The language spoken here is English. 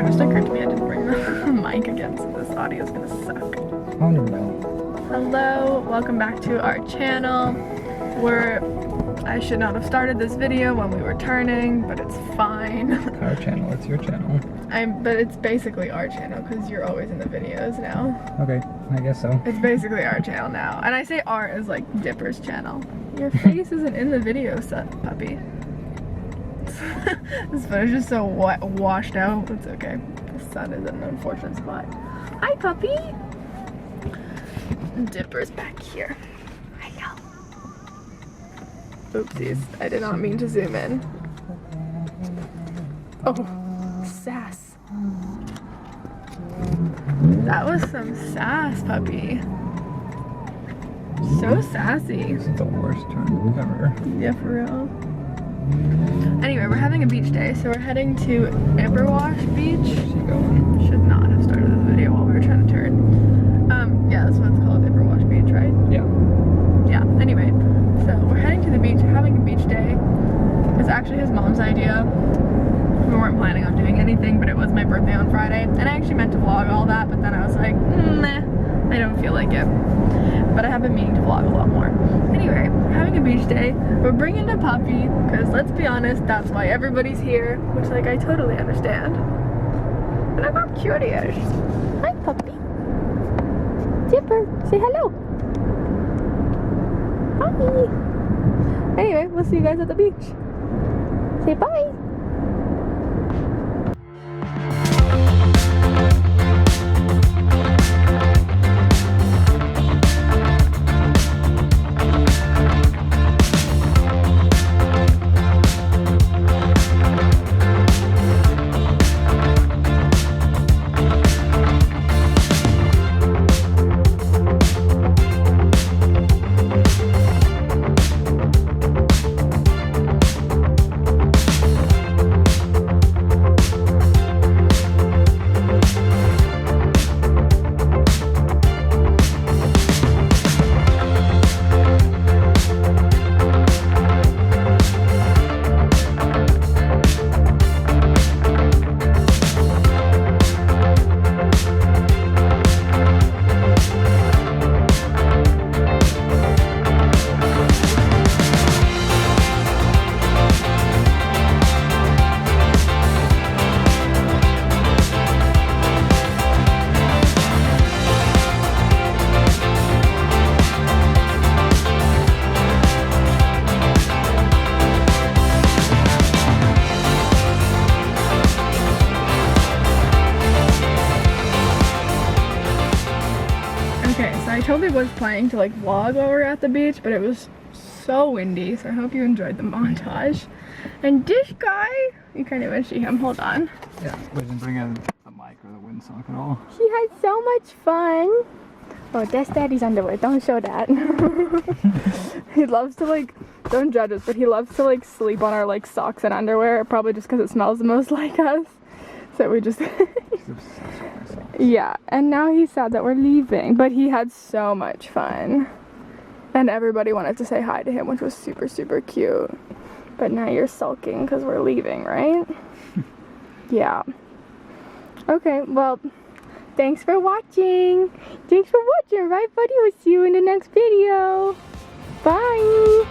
just occurred to me I didn't bring the mic again, so this audio is gonna suck. Oh no. Hello, welcome back to our channel. I should not have started this video when we were turning, but it's fine. Our channel, it's your channel. But it's basically our channel because you're always in the videos now. Okay, I guess so. It's basically our channel now. And I say our as like Dipper's channel. Your face isn't in the video set, puppy. This photo's just so washed out. It's okay. The sun is in an unfortunate spot. Hi, puppy. Dipper's back here. Hello. Oopsies. I did not mean to zoom in. Oh, sass. That was some sass, puppy. So sassy. This is the worst turn ever. Yeah, for real. Anyway, we're having a beach day, so we're heading to Iberwash Beach. Where's she going? Should not have started this video while we were trying to turn. Yeah, that's what it's called, Iberwash Beach, right? Yeah. Yeah, anyway, so we're heading to the beach, having a beach day. It's actually his mom's idea. We weren't planning on doing anything, but it was my birthday on Friday, and I actually meant to vlog all that, but then I was like, nah, I don't feel like it. But I have been meaning to vlog a lot more. Anyway, we're having a beach day. We're bringing the puppy, because let's be honest, that's why everybody's here, which like I totally understand. And I'm not curious. Hi, puppy. Dipper, say hello. Hi. Anyway, we'll see you guys at the beach. Say bye. I totally was planning to like vlog while we were at the beach, but it was so windy, so I hope you enjoyed the montage. And this guy, you can't even see him, hold on. Yeah, we didn't bring in the mic or the windsock at all. He had so much fun. Oh, that's Daddy's underwear, don't show that. He loves to like, don't judge us, but he loves to like sleep on our like socks and underwear, probably just because it smells the most like us. So we just... Yeah, and now he's sad that we're leaving, but he had so much fun. And everybody wanted to say hi to him, which was super, super cute. But now you're sulking because we're leaving, right? Yeah. Okay, well, thanks for watching. Thanks for watching, right, buddy? We'll see you in the next video. Bye.